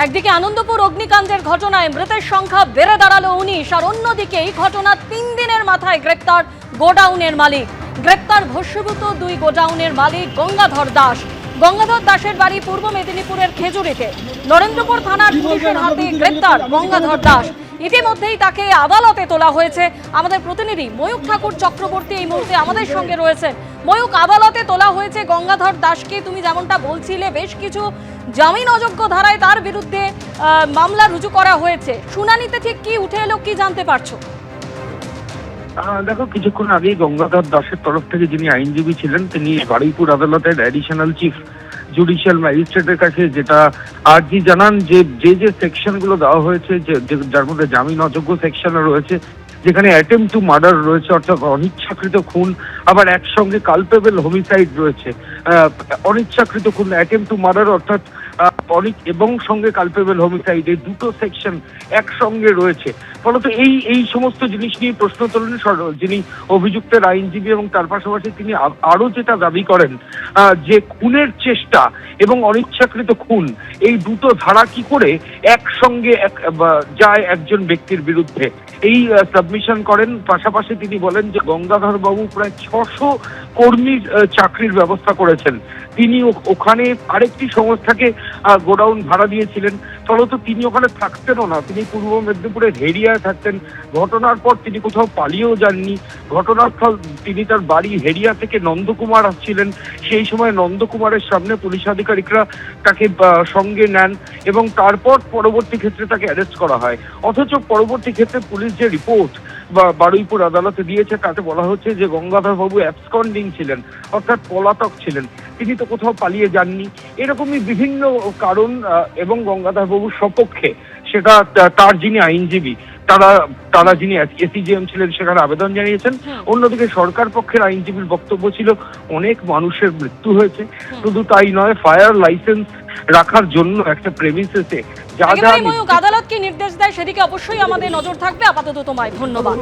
একদিকে আনন্দপুর অগ্নিকাণ্ডের ঘটনায় মৃতের সংখ্যা বেড়ে দাঁড়ালো 19, আর অন্যদিকে এই ঘটনা 3 দিনের মাথায় গ্রেপ্তার গোডাউনের মালিক। গ্রেপ্তার ভস্মীভূত 2 গোডাউনের মালিক গঙ্গাধর দাস। গঙ্গাধর দাসের বাড়ি পূর্ব মেদিনীপুরের খেজুরিতে। নরেন্দ্রপুর থানার পুলিশের হাতে গ্রেপ্তার গঙ্গাধর দাস। ইতিমধ্যেই তাকে আদালতে তোলা হয়েছে। আমাদের প্রতিনিধি ময়ূক ঠাকুর চক্রবর্তী এই মুহূর্তে আমাদের সঙ্গে রয়েছেন। ময়ূক, আদালতে তোলা হয়েছে গঙ্গাধর দাসকে, তুমি যেমনটা বলছিলে বেশ কিছু জামিন অযোগ্য ধারায় তার বিরুদ্ধে মামলা রুজু করা হয়েছে। শুনানিতে ঠিক কি উঠে এলো, কি জানতে পারছো? দেখো, কিছুক্ষণ আগেই গঙ্গাধর দাসের তরফ থেকে যিনি আইনজীবী ছিলেন তিনি বারুইপুর আদালতের অ্যাডিশনাল চিফ জুডিশিয়াল ম্যাজিস্ট্রেটের কাছে যেটা আর্জি জানান যে যে সেকশনগুলো দেওয়া হয়েছে, যার মধ্যে জামিন অযোগ্য সেকশনও রয়েছে, যেখানে অ্যাটেম্প টু মার্ডার রয়েছে অর্থাৎ অনিচ্ছাকৃত খুন, আবার একসঙ্গে কালপেবল হোমিসাইড রয়েছে। অনিচ্ছাকৃত খুন, অ্যাটেম্প টু মার্ডার অর্থাৎ এবং সঙ্গে কালপেবল হোমিসাইড, এই দুটো সেকশন একসঙ্গে রয়েছে। ফলত এই সমস্ত জিনিস নিয়ে প্রশ্ন তোলেন যিনি অভিযুক্তের আইনজীবী, এবং তার পাশাপাশি তিনি আরো যেটা দাবি করেন যে খুনের চেষ্টা এবং অনিচ্ছাকৃত খুন এই দুটো ধারা কি করে একসঙ্গে যায় একজন ব্যক্তির বিরুদ্ধে, এই সাবমিশন করেন। পাশাপাশি তিনি বলেন যে গঙ্গাধর বাবু প্রায় 600 কর্মীর চাকরির ব্যবস্থা করেছেন। তিনি ওখানে আরেকটি সংস্থাকে গোডাউন ভাড়া দিয়েছিলেন, ফলত তিনি ওখানে থাকতেনও না, তিনি পূর্ব মেদিনীপুরের হেরিয়ায় থাকতেন। ঘটনার পর তিনি কোথাও পালিয়েও যাননি। ঘটনার ফল তিনি তার বাড়ি হেরিয়া থেকে নন্দকুমার আসছিলেন, সেই সময় নন্দকুমারের সামনে পুলিশ আধিকারিকরা তাকে সঙ্গে নেন এবং তারপর পরবর্তী ক্ষেত্রে তাকে অ্যারেস্ট করা হয়। অথচ পরবর্তী ক্ষেত্রে পুলিশ যে রিপোর্ট বারুইপুর আদালতে দিয়েছে তাতে বলা হচ্ছে যে গঙ্গাধর বাবু অ্যাবসকন্ডিং ছিলেন, অর্থাৎ পলাতক ছিলেন, তিনি তো কোথাও পালিয়ে যাননি। এরকমই বিভিন্ন কারণ এবং গঙ্গাধর বাবুর সপক্ষে সেটা তার যিনি আইনজীবী তারা যিনি এসিজেএম ছিলেন সেখানে আবেদন জানিয়েছেন। অন্যদিকে সরকার পক্ষের আইনজীবীর বক্তব্য ছিল অনেক মানুষের মৃত্যু হয়েছে, শুধু তাই নয়, ফায়ার লাইসেন্স রাখার জন্য একটা প্রেমিসেসে যা যা আদালত কি নির্দেশ দেয় সেদিকে অবশ্যই আমাদের নজর থাকবে। আপাতত তোমায় ধন্যবাদ।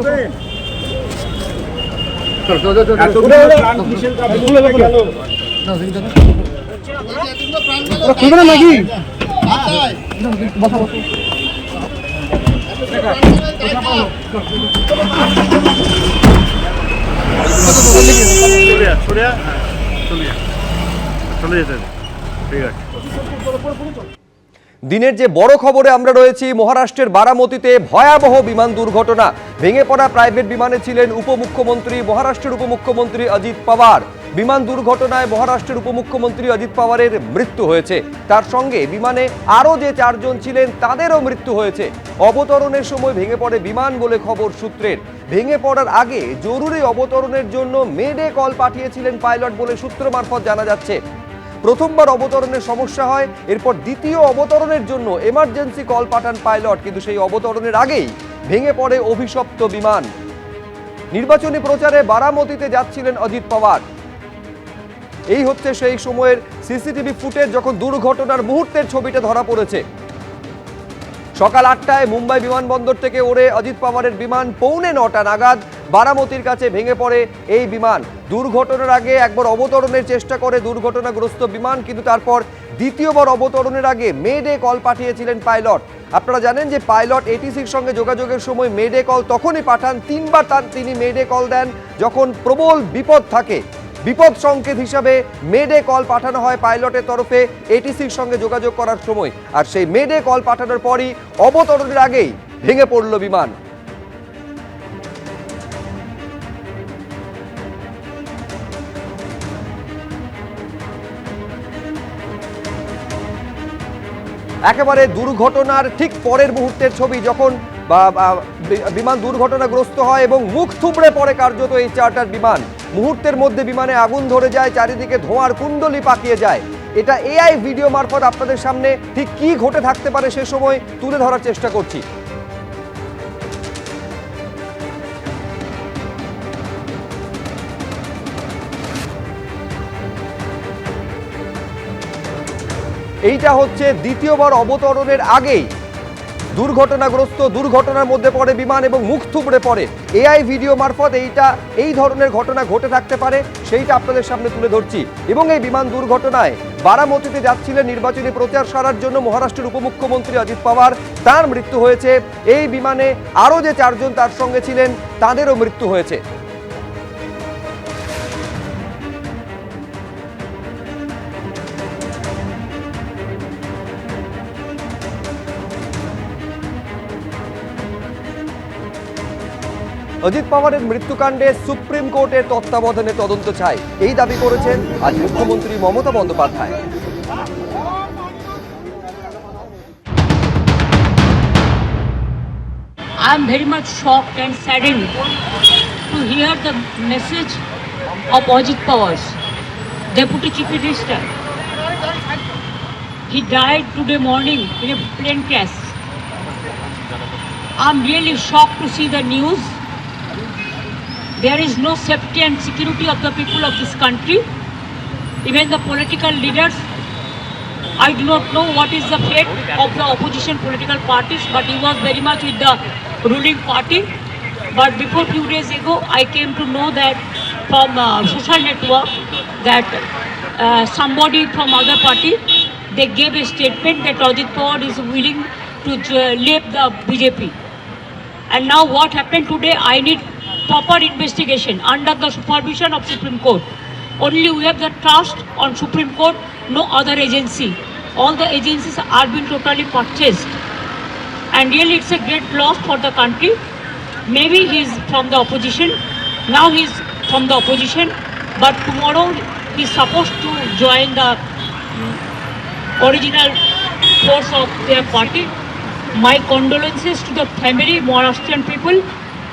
দিনের যে বড় খবরে আমরা রয়েছি, মহারাষ্ট্রের বারামতিতে ভয়াবহ বিমান দুর্ঘটনা। ভেঙে পড়া প্রাইভেট বিমানে ছিলেন মহারাষ্ট্রের উপমুখ্যমন্ত্রী অজিত পাওয়ার। বিমান দুর্ঘটনায় মহারাষ্ট্রের উপমুখ্যমন্ত্রী অজিত পাওয়ারের মৃত্যু হয়েছে, তার সঙ্গে বিমানে আরও যে 4 জন ছিলেন তাদেরও মৃত্যু হয়েছে। অবতরণের সময় ভেঙে পড়ে বিমান বলে খবর সূত্রের। ভেঙে পড়ার আগে জরুরি অবতরণের জন্য মেডে কল পাঠিয়েছিলেন পাইলট বলে সূত্র মারফত জানা যাচ্ছে। প্রথমবার অবতরণের সমস্যা হয়, এরপর দ্বিতীয় অবতরণের জন্য এমার্জেন্সি কল পাঠান পাইলট, কিন্তু সেই অবতরণের আগেই ভেঙে পড়ে অভিশপ্ত বিমান। নির্বাচনী প্রচারে বারামতিতে যাচ্ছিলেন অজিত পাওয়ার। এই হচ্ছে সেই সময়ের সিসিটিভি ফুটেজ যখন দুর্ঘটনার মুহূর্তের ছবিটা ধরা পড়েছে। সকাল 8টায় মুম্বাই বিমানবন্দর থেকে ওড়ে অজিত পাওয়ারের বিমান 8:45 নাগাদ বারামতির কাছে ভেঙে পড়ে এই বিমান। দুর্ঘটনার আগে একবার অবতরণের চেষ্টা করে দুর্ঘটনাগ্রস্ত বিমান, কিন্তু তারপর দ্বিতীয়বার অবতরণের আগে মেডে কল পাঠিয়েছিলেন পাইলট। আপনারা জানেন যে পাইলট এটিসির সঙ্গে যোগাযোগের সময় মেডে কল তখনই পাঠান, 3 বার তিনি মেডে কল দেন যখন প্রবল বিপদ থাকে। বিপদ সংকেত হিসাবে মেডে কল পাঠানো হয় পাইলটের তরফে এটিসির সঙ্গে যোগাযোগ করার সময়, আর সেই মেডে কল পাঠানোর পরই অবতরণের আগেই ভেঙে পড়ল বিমান। একেবারে দুর্ঘটনার ঠিক পরের মুহূর্তের ছবি, যখন বিমান দুর্ঘটনাগ্রস্ত হয় এবং মুখ থুবড়ে পড়ে কার্যত এই চার্টার বিমান। মুহূর্তের মধ্যে বিমানে আগুন ধরে যায়, চারিদিকে ধোঁয়ার কুণ্ডলি পাকিয়ে যায়। এটা এআই ভিডিও মারফত আপনাদের সামনে ঠিক কি ঘটে থাকতে পারে সে সময় তুলে ধরার চেষ্টা করছি। এইটা হচ্ছে দ্বিতীয়বার অবতরণের আগেই দুর্ঘটনার মধ্যে পড়ে বিমান এবং মুখ থুবড়ে পড়ে। এআই ভিডিও মারফত এই ধরনের ঘটনা ঘটে থাকতে পারে সেইটা আপনাদের সামনে তুলে ধরছি। এবং এই বিমান দুর্ঘটনায় বারামতিতে যাচ্ছিলেন নির্বাচনী প্রচার সারার জন্য মহারাষ্ট্রের উপমুখ্যমন্ত্রী অজিত পাওয়ার, তার মৃত্যু হয়েছে। এই বিমানে আরও যে 4 জন তার সঙ্গে ছিলেন তাদেরও মৃত্যু হয়েছে। অজিত পাওয়ারের মৃত্যুকাণ্ডে সুপ্রিম কোর্টের তত্ত্বাবধানে তদন্ত চাই, এই দাবি করেছেন আজ মুখ্যমন্ত্রী Mamata Bandyopadhyay. I am very much shocked and saddened to hear the message of Ajit Pawar, Deputy Chief Minister. He died today morning in a plane crash. I am really shocked to see the news. There is no safety and security of the people of this country. Even the political leaders, I do not know what is the fate of the opposition political parties, but he was very much with the ruling party. But before few days ago, I came to know that from social network that somebody from other party, they gave a statement that Ajit Pawar is willing to leave the BJP. And now what happened today, I need proper investigation under the supervision of Supreme Court. Only we have the trust on Supreme Court, no other agency. All the agencies are being totally purchased. And really it's a great loss for the country. Maybe he's from the opposition, now he's from the opposition, but tomorrow he's supposed to join the original force of their party. My condolences to the family, Maharashtrian people,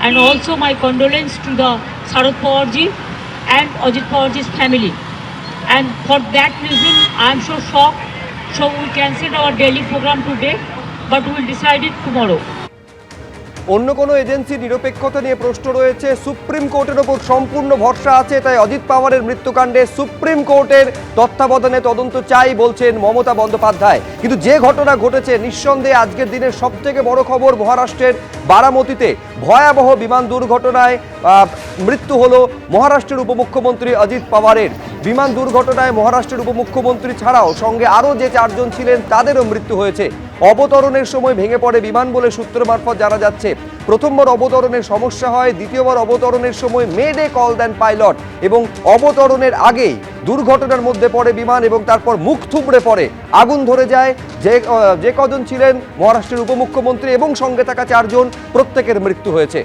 and also my condolence to the Sharad Pawarji and Ajit Pawarji's family. And for that reason, I am so shocked. So we cancelled our daily program today, but we will decide it tomorrow. অন্য কোনো agency নিরপেক্ষতা নিয়ে প্রশ্ন রয়েছে, supreme কোর্টের ওপর সম্পূর্ণ ভরসা আছে, তাই অজিত পাওয়ারের মৃত্যুকাণ্ডে সুপ্রিম কোর্টের তত্ত্বাবধানে তদন্ত চাই বলছেন মমতা বন্দ্যোপাধ্যায়। কিন্তু যে ঘটনা ঘটেছে, নিঃসন্দেহে আজকের দিনের সবথেকে বড় খবর, মহারাষ্ট্রের বারামতিতে ভয়াবহ বিমান দুর্ঘটনায় মৃত্যু হলো মহারাষ্ট্রের উপমুখ্যমন্ত্রী অজিত পাওয়ারের। বিমান দুর্ঘটনায় মহারাষ্ট্রের উপমুখ্যমন্ত্রী ছাড়াও সঙ্গে আরও যে 4 জন ছিলেন তাদেরও মৃত্যু হয়েছে। অবতরণের সময় ভেঙে পড়ে বিমান বলে সূত্র মারফত জানা যাচ্ছে। প্রথমবার অবতরণের সমস্যা হয়, দ্বিতীয়বার অবতরণের সময় মেডে কল দেন পাইলট এবং অবতরণের আগেই দুর্ঘটনার মধ্যে পড়ে বিমান এবং তারপর মুখ থুবড়ে পড়ে আগুন ধরে যায়। যে কজন ছিলেন মহারাষ্ট্রের উপমুখ্যমন্ত্রী এবং সঙ্গে থাকা 4 জন, প্রত্যেকের মৃত্যু হয়েছে।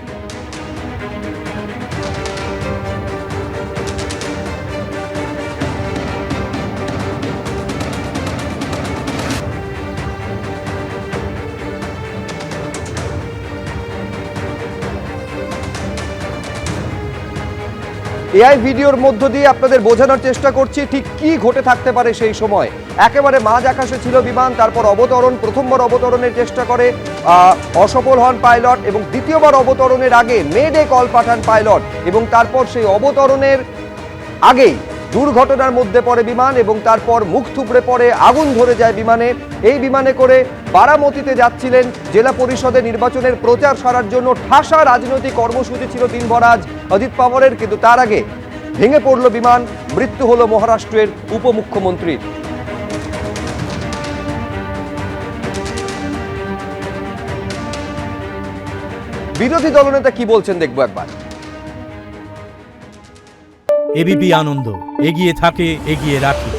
এআই ভিডিওর মধ্য দিয়ে আপনাদের বোঝানোর চেষ্টা করছি ঠিক কি ঘটে থাকতে পারে সেই সময়। একেবারে মাঝ আকাশে ছিল বিমান, তারপর অবতরণ, প্রথমবার অবতরণের চেষ্টা করে অসফল হন পাইলট এবং দ্বিতীয়বার অবতরণের আগে মেডে কল পাঠান পাইলট এবং তারপর সেই অবতরণের আগেই দুর্ঘটনার মধ্যে পড়ে বিমান এবং তারপর মুখ থুবড়ে পড়ে আগুন ধরে যায় বিমানে। এই বিমানে করে বারামতিতে যাচ্ছিলেন জেলা পরিষদের নির্বাচনের প্রচার সারার জন্য। ঠাসা রাজনৈতিক কর্মসূচি ছিল দিনভর আজ অজিত পাওয়ারের, কিন্তু তার আগে ভেঙে পড়ল বিমান, মৃত্যু হলো মহারাষ্ট্রের উপমুখ্যমন্ত্রীর। বিরোধী দলনেতা কি বলছেন দেখবো একবার। এবিপি আনন্দ, এগিয়ে থাকে, এগিয়ে রাখে।